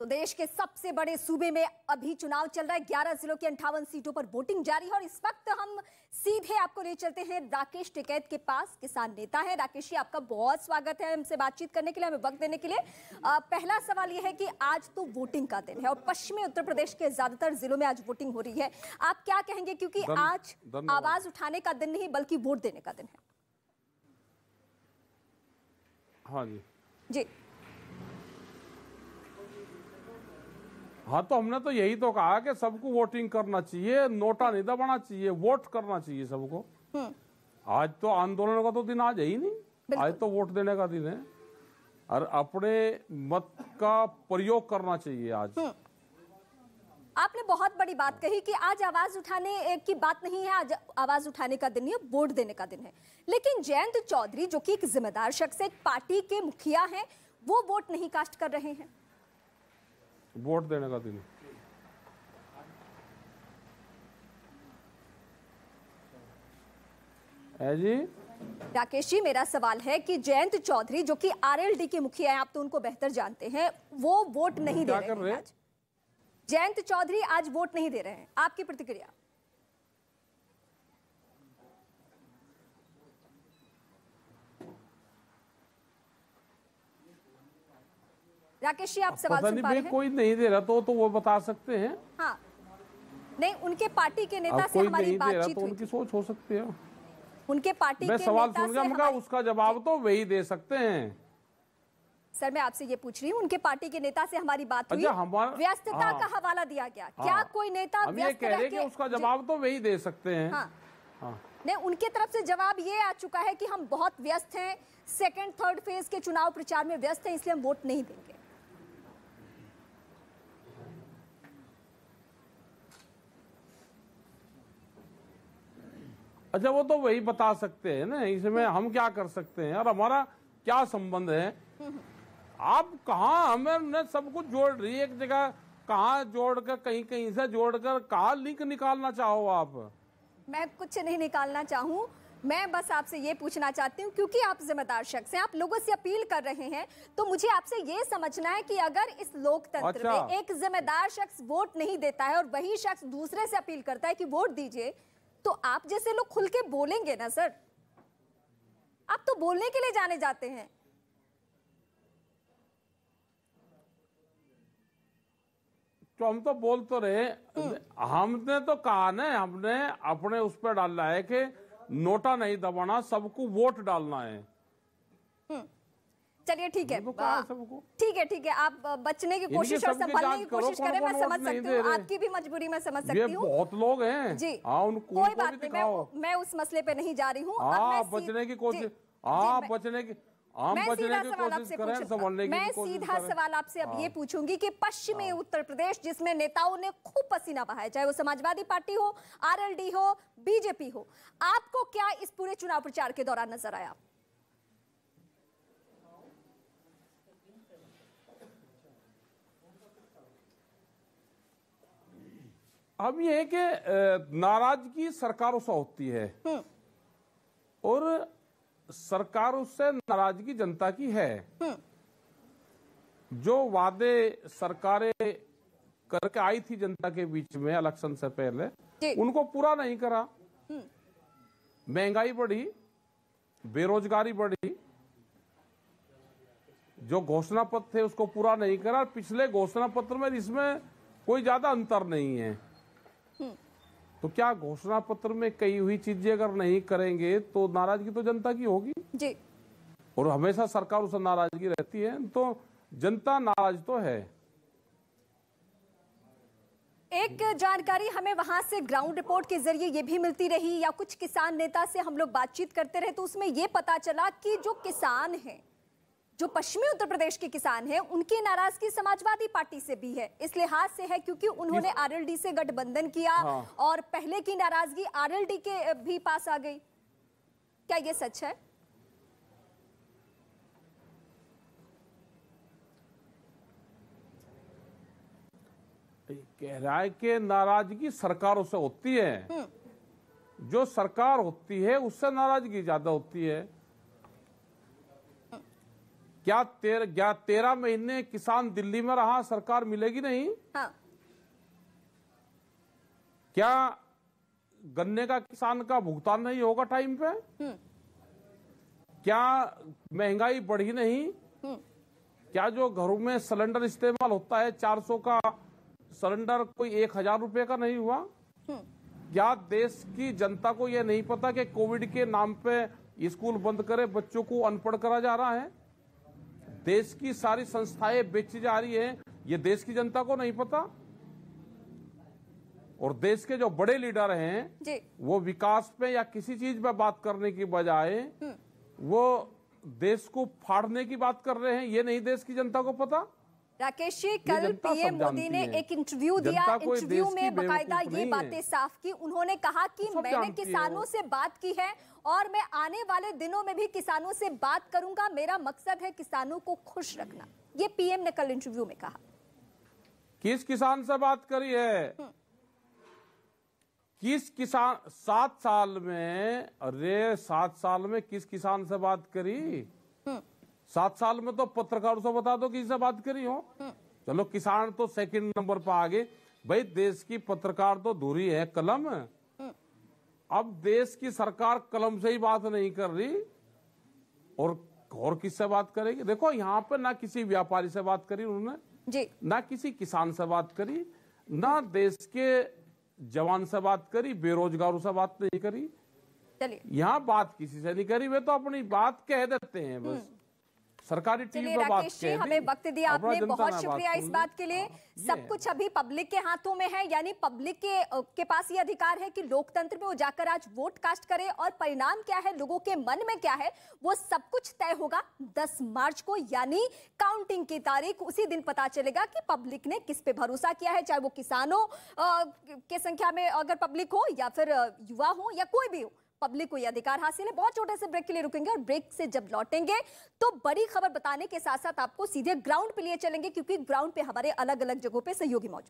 तो देश के सबसे बड़े सूबे में अभी चुनाव चल रहा है। 11 जिलों की 58 सीटों पर वोटिंग जारी है और इस वक्त हम सीधे आपको ले चलते हैं राकेश टिकैत के पास। किसान नेता है राकेश जी, आपका बहुत स्वागत है हमसे बातचीत करने के लिए, हमें वक्त देने के लिए। पहला सवाल यह है कि आज तो वोटिंग का दिन है और पश्चिमी उत्तर प्रदेश के ज्यादातर जिलों में आज वोटिंग हो रही है। आप क्या कहेंगे, क्योंकि आज आवाज उठाने का दिन नहीं बल्कि वोट देने का दिन है। हाँ जी जी हाँ, तो हमने तो यही तो कहा कि सबको वोटिंग करना चाहिए, नोटा नहीं दबाना चाहिए, वोट करना चाहिए सबको। आज तो आंदोलन का तो दिन आज है ही नहीं, आज तो वोट देने का दिन है और अपने मत का प्रयोग करना चाहिए आज। आपने बहुत बड़ी बात कही कि आज आवाज उठाने की बात नहीं है, आज आवाज उठाने का दिन नहीं है, वोट देने का दिन है। लेकिन जयंत चौधरी जो कि एक जिम्मेदार शख्स है, एक पार्टी के मुखिया हैं, वो वोट नहीं कास्ट कर रहे हैं। वोट देने का दिन है जी। राकेश जी, मेरा सवाल है कि जयंत चौधरी जो कि आरएलडी के मुखिया हैं, आप तो उनको बेहतर जानते हैं, वो वोट नहीं दे रहे हैं आज। जयंत चौधरी आज वोट नहीं दे रहे हैं, आपकी प्रतिक्रिया? राकेश जी, आप सवाल सुन पा रहे हैं? कोई नहीं दे रहा तो वो बता सकते हैं। हाँ, नहीं, उनके पार्टी के नेता से हमारी बातचीत हुई, उनकी सोच हो सकती है। उनके पार्टी के सवाल सुन गया, उसका जवाब तो वही दे सकते हैं। सर, मैं आपसे ये पूछ रही हूँ, उनके पार्टी के नेता से हमारी बात हुई, व्यस्तता का हवाला दिया गया। क्या कोई नेता व्यस्त रह के उसका जवाब तो वही दे सकते हैं। नहीं, उनके तरफ से जवाब ये आ चुका है कि हम बहुत व्यस्त हैं, सेकंड थर्ड फेज के चुनाव प्रचार में व्यस्त हैं, इसलिए हम वोट नहीं देंगे। अच्छा, वो तो वही बता सकते हैं ना, इसमें हम क्या कर सकते हैं और हमारा क्या संबंध है। आप कहाँ हमें सब कुछ जोड़ रही है एक जगह, कहाँ जोड़कर कहीं से जोड़कर कहाँ लिंक निकालना चाहो आप? मैं कुछ नहीं निकालना चाहूँ, मैं बस आपसे ये पूछना चाहती हूँ, क्योंकि आप जिम्मेदार शख्स हैं, आप लोगों से अपील कर रहे हैं, तो मुझे आपसे ये समझना है कि अगर इस लोकतंत्र में एक जिम्मेदार शख्स वोट नहीं देता है और वही शख्स दूसरे से अपील करता है कि वोट दीजिए, तो आप जैसे लोग खुल के बोलेंगे ना सर? आप तो बोलने के लिए जाने जाते हैं। तो हम तो बोल तो रहे, हमने तो कहा ना, हमने अपने उस पर डालना है कि नोटा नहीं दबाना, सबको वोट डालना है। चलिए ठीक है, ठीक है, आप बचने की कोशिश और संभालने की कोशिश करें, मैं समझ सकती हूँ, आपकी भी मजबूरी मैं समझ सकती हूँ। बहुत लोग हैं जी, कोई बात नहीं, मैं उस मसले पे नहीं जा रही हूँ। बचने की कोशिश, मैं सीधा सवाल आपसे अब ये पूछूंगी कि पश्चिमी उत्तर प्रदेश, जिसमें नेताओं ने खूब पसीना बहाया, चाहे वो समाजवादी पार्टी हो, आरएलडी हो, बीजेपी हो, आपको क्या इस पूरे चुनाव प्रचार के दौरान नजर आया? अब ये है कि नाराजगी सरकारों से होती है और सरकारों से नाराजगी जनता की है। जो वादे सरकारें करके आई थी जनता के बीच में इलेक्शन से पहले, उनको पूरा नहीं करा। महंगाई बढ़ी, बेरोजगारी बढ़ी, जो घोषणा पत्र थे उसको पूरा नहीं करा। पिछले घोषणा पत्र में इसमें कोई ज्यादा अंतर नहीं है। तो क्या घोषणा पत्र में कही हुई चीजें अगर नहीं करेंगे तो नाराजगी तो जनता की होगी जी, और हमेशा सरकार उस नाराजगी रहती है, तो जनता नाराज तो है। एक जानकारी हमें वहां से ग्राउंड रिपोर्ट के जरिए ये भी मिलती रही, या कुछ किसान नेता से हम लोग बातचीत करते रहे, तो उसमें ये पता चला कि जो किसान हैं, जो पश्चिमी उत्तर प्रदेश के किसान हैं, उनकी नाराजगी समाजवादी पार्टी से भी है। इस लिहाज से है क्योंकि उन्होंने आरएलडी से गठबंधन किया और पहले की नाराजगी आरएलडी के भी पास आ गई। क्या ये सच है? कह रहा है कि नाराजगी सरकारों से होती है, जो सरकार होती है उससे नाराजगी ज्यादा होती है। क्या 13 महीने किसान दिल्ली में रहा, सरकार मिलेगी नहीं? हाँ। क्या गन्ने का किसान का भुगतान नहीं होगा टाइम पे? क्या महंगाई बढ़ी नहीं? क्या जो घरों में सिलेंडर इस्तेमाल होता है 400 का सिलेंडर कोई 1000 रुपए का नहीं हुआ? क्या देश की जनता को यह नहीं पता कि कोविड के नाम पे स्कूल बंद करे बच्चों को अनपढ़ करा जा रहा है? देश की सारी संस्थाएं बेची जा रही है, ये देश की जनता को नहीं पता? और देश के जो बड़े लीडर हैं जी। वो विकास पे या किसी चीज पे बात करने की बजाय वो देश को फाड़ने की बात कर रहे हैं। ये नहीं देश की जनता को पता। राकेश जी, कल पीएम मोदी ने एक इंटरव्यू दिया, इंटरव्यू में बकायदा ये बातें साफ की। उन्होंने कहा कि मैंने किसानों से बात की है और मैं आने वाले दिनों में भी किसानों से बात करूंगा, मेरा मकसद है किसानों को खुश रखना। ये पीएम ने कल इंटरव्यू में कहा। किस किसान से बात करी है? किस किसान 7 साल में? अरे 7 साल में किस किसान से बात करी? 7 साल में तो पत्रकारों से बता दो किसी से बात करी हो। चलो किसान तो सेकंड नंबर पर आ गए भाई, देश की पत्रकार तो दूरी है कलम। अब देश की सरकार कलम से ही बात नहीं कर रही और किससे बात करेगी? देखो यहाँ पे ना किसी व्यापारी से बात करी उन्होंने जी, ना किसी किसान से बात करी, ना देश के जवान से बात करी, बेरोजगारों से बात नहीं करी। चलिए, यहाँ बात किसी से नहीं करी, वे तो अपनी बात कह देते हैं बस। सरकारी टीवी पर बात कह दी। हमें वक्त दिया आपने, बहुत शुक्रिया इस बात के लिए। सब कुछ अभी पब्लिक के हाथों में है, यानी पब्लिक के पास ये अधिकार है कि लोकतंत्र में वो जाकर आज वोट कास्ट करे और परिणाम क्या है, लोगों के मन में क्या है, वो सब कुछ तय होगा 10 मार्च को, यानी काउंटिंग की तारीख। उसी दिन पता चलेगा कि पब्लिक ने किस पे भरोसा किया है, चाहे वो किसानों के संख्या में अगर पब्लिक हो या फिर युवा हो या कोई भी हो, पब्लिक को ये अधिकार हासिल है। बहुत छोटे से ब्रेक के लिए रुकेंगे और ब्रेक से जब लौटेंगे तो बड़ी खबर बताने के साथ साथ आपको सीधे ग्राउंड पे लिए चलेंगे, क्योंकि ग्राउंड पे हमारे अलग अलग जगहों पे सहयोगी मौजूद